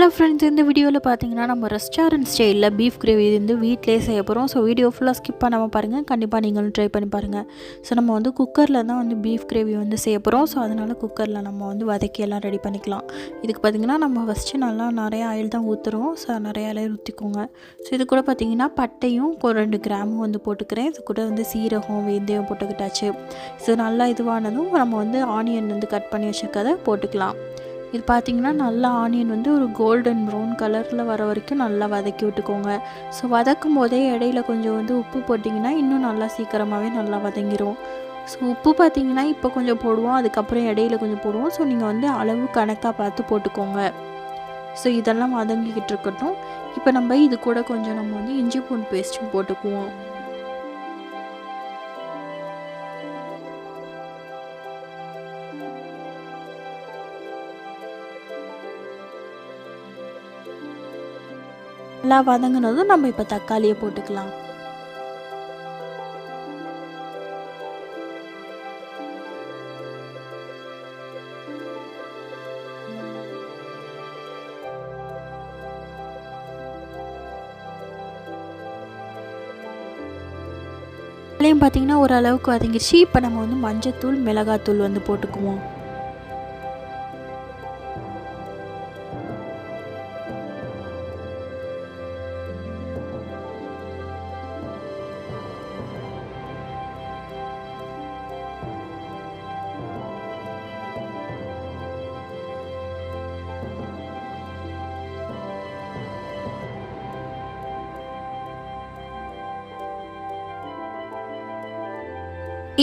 Hello friends, இந்த வீடியோவில் பார்த்தீங்கன்னா நம்ம ரெஸ்டாரண்ட் ஸ்டைலில் பீஃப் கிரேவி வந்து வீட்டிலே செய்ய போகிறோம். ஸோ வீடியோ ஃபுல்லாக ஸ்கிப் பண்ணாமல் பாருங்கள். கண்டிப்பாக நீங்களும் ட்ரை பண்ணி பாருங்கள். ஸோ நம்ம வந்து குக்கரில் தான் வந்து பீஃப் கிரேவி வந்து செய்ய போகிறோம். ஸோ அதனால் குக்கரில் நம்ம வந்து வதக்கி எல்லாம் ரெடி பண்ணிக்கலாம். இதுக்கு பார்த்திங்கன்னா நம்ம ஃபஸ்ட்டு நல்லா நிறைய ஆயில் தான் ஊற்றுறோம். ஸோ நிறைய ஆயில் ஊற்றிக்கோங்க. ஸோ இது கூட பார்த்திங்கன்னா பட்டையும் 2 கிராமும் வந்து போட்டுக்கிறேன். இது கூட வந்து சீரகம், வெந்தயம் போட்டுக்கிட்டாச்சு. ஸோ நல்லா இதுவானதும் நம்ம வந்து ஆனியன் வந்து கட் பண்ணி வச்சுருக்கதை போட்டுக்கலாம். இது பார்த்திங்கன்னா நல்லா ஆனியன் வந்து ஒரு கோல்டன் ப்ரௌன் கலரில் வர வரைக்கும் நல்லா வதக்கி விட்டுக்கோங்க. ஸோ வதக்கும் போதே இடையில கொஞ்சம் வந்து உப்பு போட்டிங்கன்னா இன்னும் நல்லா சீக்கிரமாகவே நல்லா வதங்கிடும். ஸோ உப்பு பார்த்திங்கன்னா இப்போ கொஞ்சம் போடுவோம், அதுக்கப்புறம் இடையில கொஞ்சம் போடுவோம். ஸோ நீங்கள் வந்து அளவு கணக்காக பார்த்து போட்டுக்கோங்க. ஸோ இதெல்லாம் வதங்கிக்கிட்டு இருக்கட்டும். இப்போ நம்ம இது கூட கொஞ்சம் நம்ம வந்து இஞ்சி பூண்டு பேஸ்ட்டும் போட்டுக்குவோம். நல்லா வதங்கினதும் நம்ம இப்போ தக்காளியை போட்டுக்கலாம். பார்த்தீங்கன்னா ஓரளவுக்கு வதங்கிடுச்சு. இப்போ நம்ம வந்து மஞ்சத்தூள், மிளகாத்தூள் வந்து போட்டுக்குவோம்.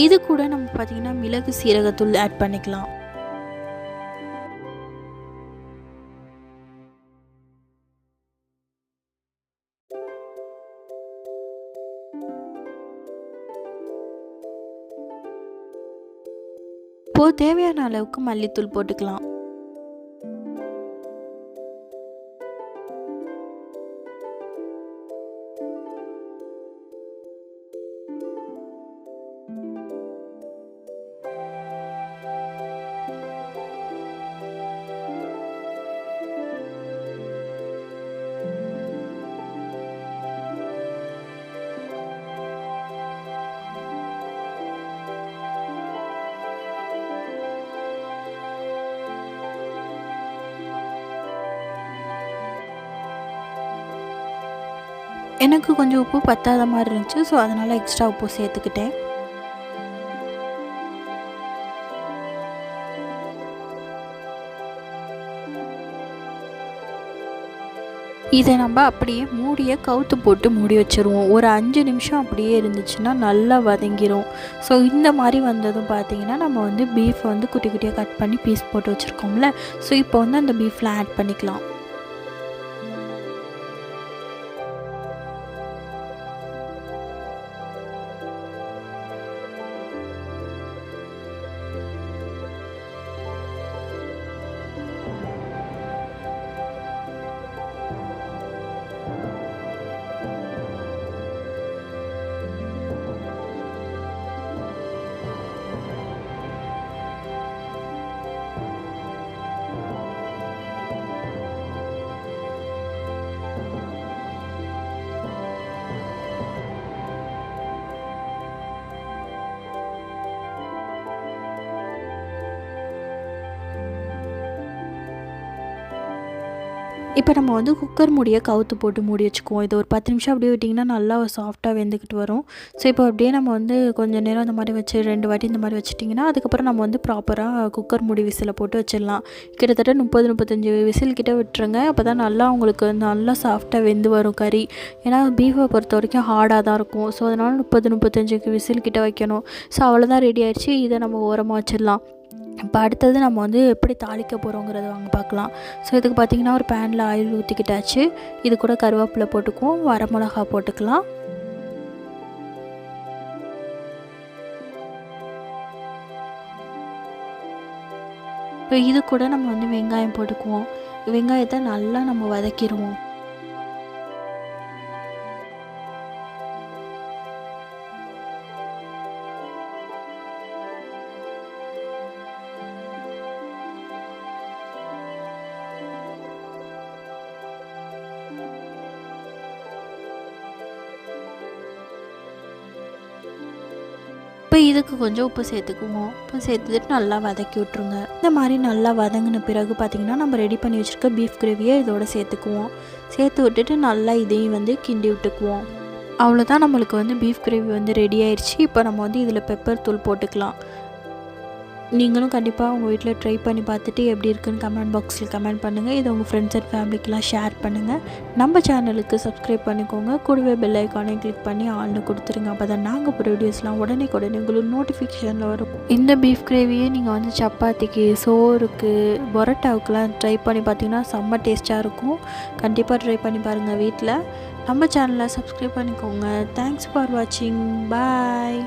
இது கூட நம்ம பார்த்திங்கன்னா மிளகு, சீரகத்தூள் ஆட் பண்ணிக்கலாம். இப்போது தேவையான அளவுக்கு மல்லித்தூள் போட்டுக்கலாம். எனக்கு கொஞ்சம் உப்பு பத்தாத மாதிரி இருந்துச்சு. ஸோ அதனால் எக்ஸ்ட்ரா உப்பு சேர்த்துக்கிட்டேன். இதை நம்ம அப்படியே மூடியை கவுத்து போட்டு மூடி வச்சுருவோம். ஒரு 5 நிமிஷம் அப்படியே இருந்துச்சுன்னா நல்லா வதங்கிடும். ஸோ இந்த மாதிரி வந்ததும் பார்த்திங்கன்னா நம்ம வந்து பீஃபை வந்து குட்டி குட்டியாக கட் பண்ணி பீஸ் போட்டு வச்சுருக்கோம்ல. ஸோ இப்போ வந்து அந்த பீஃபில் ஆட் பண்ணிக்கலாம். இப்போ நம்ம வந்து குக்கர் மூடியை கவுத்து போட்டு மூடி வச்சுக்குவோம். இது ஒரு 10 நிமிஷம் அப்படியே விட்டிங்கன்னா நல்லா சாஃப்டாக வெந்துக்கிட்டு வரும். ஸோ இப்போ அப்படியே நம்ம வந்து கொஞ்சம் நேரம் அந்த மாதிரி வச்சு 2 வாட்டி இந்த மாதிரி வச்சுட்டிங்கன்னா அதுக்கப்புறம் நம்ம வந்து ப்ராப்பராக குக்கர் மூடி விசிலை போட்டு வச்சிடலாம். கிட்டத்தட்ட 30-35 விசில் கிட்ட விட்டுருங்க. அப்போ தான் நல்லா உங்களுக்கு நல்லா சாஃப்டாக வெந்து வரும் கறி. ஏன்னா பீஃபை பொறுத்த வரைக்கும் ஹார்டாக தான் இருக்கும். ஸோ அதனால் 30-35 விசில் கிட்ட வைக்கணும். ஸோ அவ்வளோதான், ரெடி ஆகிடுச்சு. இதை நம்ம ஓரமாக வச்சிடலாம். இப்போ அடுத்தது நம்ம வந்து எப்படி தாளிக்க போகிறோங்கிறத வாங்க பார்க்கலாம். ஸோ இதுக்கு பார்த்திங்கன்னா ஒரு பேனில் ஆயில் ஊற்றிக்கிட்டாச்சு. இது கூட கருவேப்பிலை போட்டுக்குவோம், வரமிளகா போட்டுக்கலாம். இப்போ இது கூட நம்ம வந்து வெங்காயம் போட்டுக்குவோம். வெங்காயத்தை நல்லா நம்ம வதக்கிடுவோம். இப்போ இதுக்கு கொஞ்சம் உப்பு சேர்த்துக்குவோம். உப்பு சேர்த்துட்டு நல்லா வதக்கி விட்ருங்க. இந்த மாதிரி நல்லா வதங்கின பிறகு பார்த்திங்கன்னா நம்ம ரெடி பண்ணி வச்சுருக்க பீஃப் கிரேவியை இதோட சேர்த்துக்குவோம். சேர்த்து விட்டுட்டு நல்லா இதையும் வந்து கிண்டி விட்டுக்குவோம். அவ்வளோதான், நம்மளுக்கு வந்து பீஃப் கிரேவி வந்து ரெடி ஆயிடுச்சு. இப்போ நம்ம வந்து இதில் பெப்பர் தூள் போட்டுக்கலாம். நீங்களும் கண்டிப்பாக உங்கள் வீட்டில் ட்ரை பண்ணி பார்த்துட்டு எப்படி இருக்குன்னு கமெண்ட் பாக்ஸில் கமெண்ட் பண்ணுங்கள். இதை உங்கள் ஃப்ரெண்ட்ஸ் அண்ட் ஃபேமிலிக்கெலாம் ஷேர் பண்ணுங்கள். நம்ம சேனலுக்கு சப்ஸ்கிரைப் பண்ணிக்கோங்க. கூடவே பெல் ஐக்கானை கிளிக் பண்ணி ஆல்னு கொடுத்துருங்க. அப்போ தான் நாங்கள் போகிற வீடியோஸ்லாம் உடனே உங்களுக்கு நோட்டிஃபிகேஷனில் வரும். இந்த பீஃப் கிரேவியே நீங்கள் வந்து சப்பாத்திக்கு, சோறுக்கு, பரோட்டாவுக்குலாம் ட்ரை பண்ணி பார்த்தீங்கன்னா செம்ம டேஸ்ட்டாக இருக்கும். கண்டிப்பாக ட்ரை பண்ணி பாருங்கள் வீட்டில். நம்ம சேனலை சப்ஸ்கிரைப் பண்ணிக்கோங்க. தேங்க்ஸ் ஃபார் வாட்சிங். பாய்.